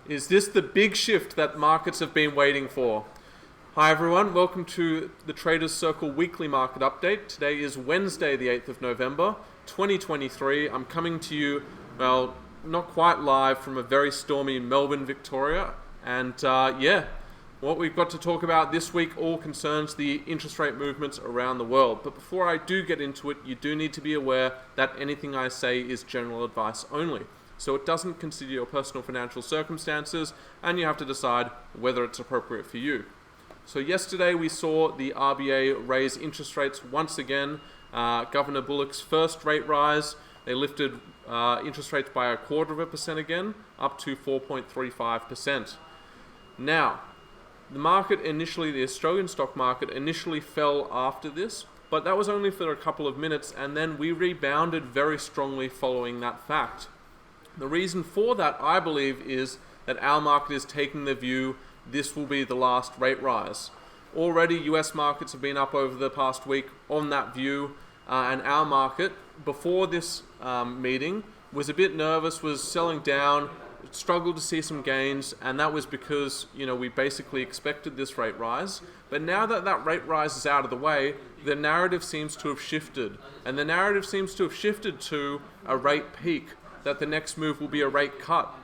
Is this the big shift that markets have been waiting for? Hi everyone, welcome to the Traders Circle weekly market update. Today is Wednesday the 8th of November 2023. I'm coming to you, well, not quite live from a very stormy Melbourne, Victoria. And what we've got to talk about this week all concerns the interest rate movements around the world. But before I do get into it, you do need to be aware that anything I say is general advice only. So it doesn't consider your personal financial circumstances, and you have to decide whether it's appropriate for you. So yesterday we saw the RBA raise interest rates once again. Governor Bullock's first rate rise, they lifted interest rates by 0.25% again, up to 4.35%. Now, the market initially, the Australian stock market initially fell after this, but that was only for a couple of minutes, and then we rebounded very strongly following that fact. The reason for that, I believe, is that our market is taking the view this will be the last rate rise. Already, US markets have been up over the past week on that view, and our market, before this meeting, was a bit nervous, was selling down, struggled to see some gains, and that was because, we basically expected this rate rise. But now that that rate rise is out of the way, the narrative seems to have shifted, and the narrative seems to have shifted to a rate peak, that the next move will be a rate cut,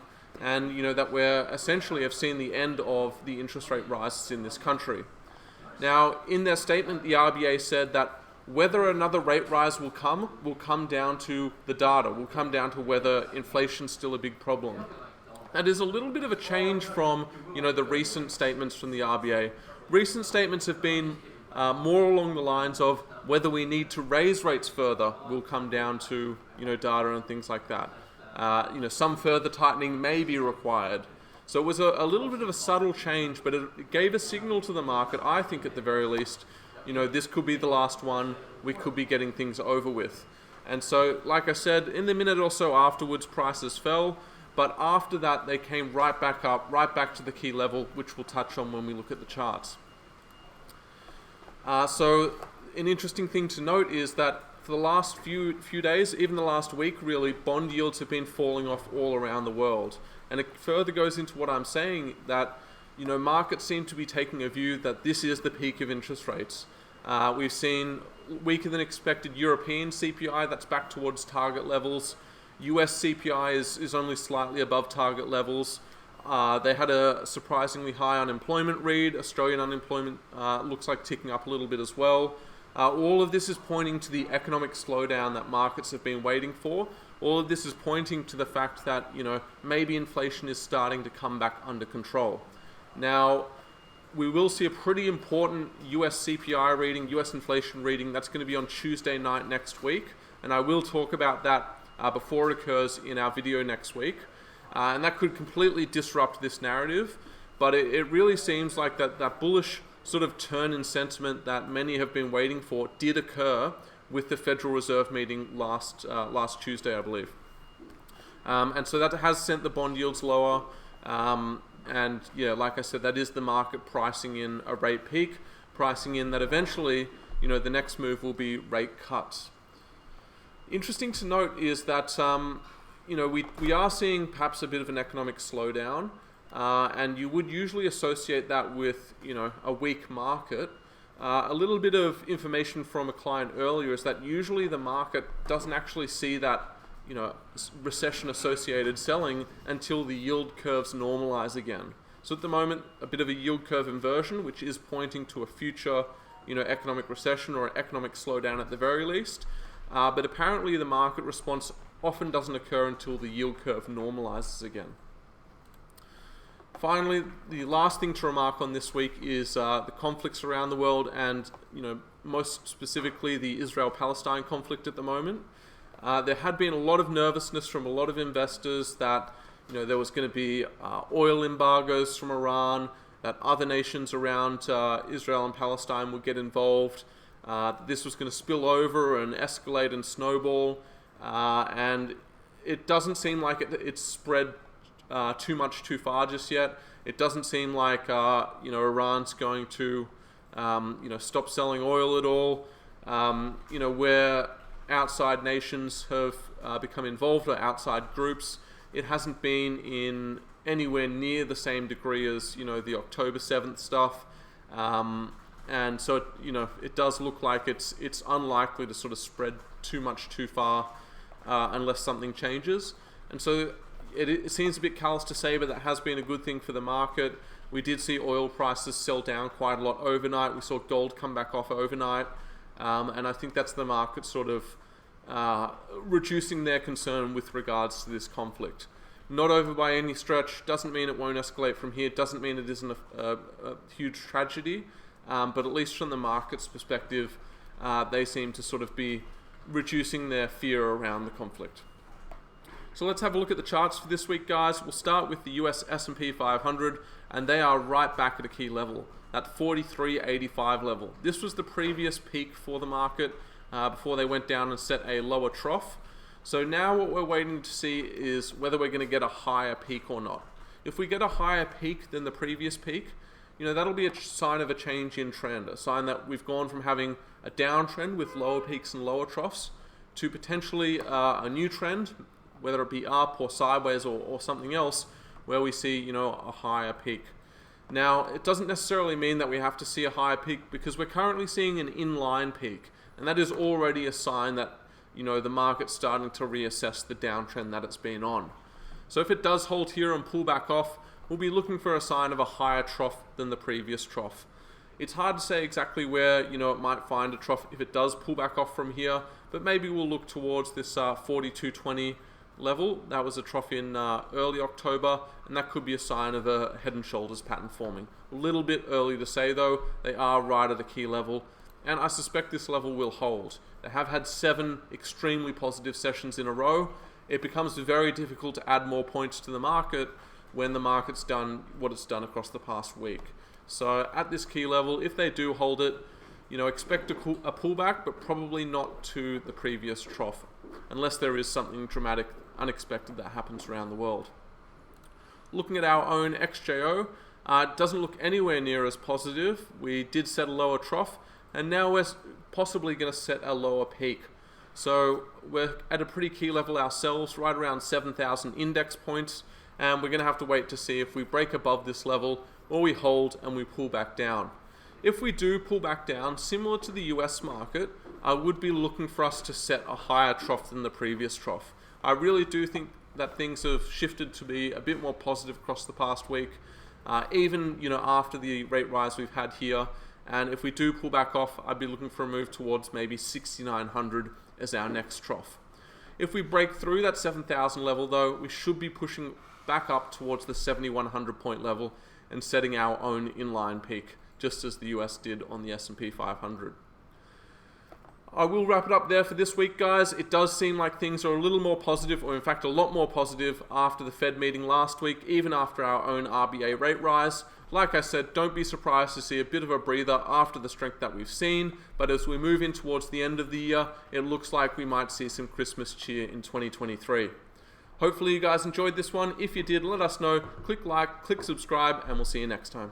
and that we're essentially have seen the end of the interest rate rises in this country. Now, in their statement, the RBA said that whether another rate rise will come down to the data, will come down to whether inflation's still a big problem. That is a little bit of a change from the recent statements from the RBA. Recent statements have been more along the lines of whether we need to raise rates further will come down to data and things like that. Some further tightening may be required. So it was a little bit of a subtle change, but it gave a signal to the market, I think at the very least, this could be the last one, we could be getting things over with. And so, like I said, in the minute or so afterwards, prices fell, but after that they came right back up, right back to the key level, which we'll touch on when we look at the charts. So an interesting thing to note is that for the last few days, even the last week really, bond yields have been falling off all around the world. And it further goes into what I'm saying, that markets seem to be taking a view that this is the peak of interest rates. We've seen weaker than expected European CPI, that's back towards target levels. US CPI is only slightly above target levels. They had a surprisingly high unemployment read. Australian unemployment looks like ticking up a little bit as well. All of this is pointing to the economic slowdown that markets have been waiting for. All of this is pointing to the fact that, maybe inflation is starting to come back under control. Now, we will see a pretty important US CPI reading, US inflation reading. That's going to be on Tuesday night next week. And I will talk about that before it occurs in our video next week. And that could completely disrupt this narrative. But it really seems like that bullish sort of turn in sentiment that many have been waiting for did occur with the Federal Reserve meeting last Tuesday, I believe. And so that has sent the bond yields lower. And yeah, like I said, that is the market pricing in a rate peak, pricing in that eventually, the next move will be rate cuts. Interesting to note is that, we are seeing perhaps a bit of an economic slowdown. And you would usually associate that with, a weak market. A little bit of information from a client earlier is that usually the market doesn't actually see that, recession-associated selling until the yield curves normalize again. So at the moment, a bit of a yield curve inversion, which is pointing to a future, economic recession or an economic slowdown at the very least. But apparently the market response often doesn't occur until the yield curve normalizes again. Finally, the last thing to remark on this week is the conflicts around the world and, most specifically the Israel-Palestine conflict at the moment. There had been a lot of nervousness from a lot of investors that, there was going to be oil embargoes from Iran, that other nations around Israel and Palestine would get involved. This was going to spill over and escalate and snowball. And it doesn't seem like it's spread too much too far just yet. It doesn't seem like Iran's going to stop selling oil at all. Where outside nations have become involved, or outside groups, it hasn't been in anywhere near the same degree as, the October 7th stuff. And so, it does look like it's unlikely to sort of spread too much too far unless something changes. And so it seems a bit callous to say, but that has been a good thing for the market. We did see oil prices sell down quite a lot overnight. We saw gold come back off overnight. And I think that's the market sort of reducing their concern with regards to this conflict. Not over by any stretch. Doesn't mean it won't escalate from here. Doesn't mean it isn't a huge tragedy. But at least from the market's perspective, they seem to sort of be reducing their fear around the conflict. So let's have a look at the charts for this week, guys. We'll start with the US S&P 500, and they are right back at a key level, that 43.85 level. This was the previous peak for the market before they went down and set a lower trough. So now what we're waiting to see is whether we're going to get a higher peak or not. If we get a higher peak than the previous peak, that'll be a sign of a change in trend, a sign that we've gone from having a downtrend with lower peaks and lower troughs to potentially a new trend, whether it be up or sideways or something else, where we see, a higher peak. Now, it doesn't necessarily mean that we have to see a higher peak because we're currently seeing an inline peak, and that is already a sign that, the market's starting to reassess the downtrend that it's been on. So if it does hold here and pull back off, we'll be looking for a sign of a higher trough than the previous trough. It's hard to say exactly where, it might find a trough if it does pull back off from here, but maybe we'll look towards this 42.20 level. That was a trough in early October, and that could be a sign of a head and shoulders pattern forming. A little bit early to say though. They are right at a key level, and I suspect this level will hold. They have had 7 extremely positive sessions in a row. It becomes very difficult to add more points to the market when the market's done what it's done across the past week. So at this key level, if they do hold it, expect a pullback, but probably not to the previous trough, unless there is something dramatic, unexpected that happens around the world. Looking at our own XJO, it doesn't look anywhere near as positive. We did set a lower trough, and now we're possibly going to set a lower peak. So we're at a pretty key level ourselves, right around 7,000 index points, and we're going to have to wait to see if we break above this level or we hold and we pull back down. If we do pull back down, similar to the US market, I would be looking for us to set a higher trough than the previous trough. I really do think that things have shifted to be a bit more positive across the past week, even after the rate rise we've had here. And if we do pull back off, I'd be looking for a move towards maybe 6,900 as our next trough. If we break through that 7,000 level though, we should be pushing back up towards the 7,100 point level and setting our own inline peak, just as the US did on the S&P 500. I will wrap it up there for this week, guys. It does seem like things are a little more positive, or in fact a lot more positive, after the Fed meeting last week, even after our own RBA rate rise. Like I said, don't be surprised to see a bit of a breather after the strength that we've seen, but as we move in towards the end of the year, it looks like we might see some Christmas cheer in 2023. Hopefully you guys enjoyed this one. If you did, let us know. Click like, click subscribe, and we'll see you next time.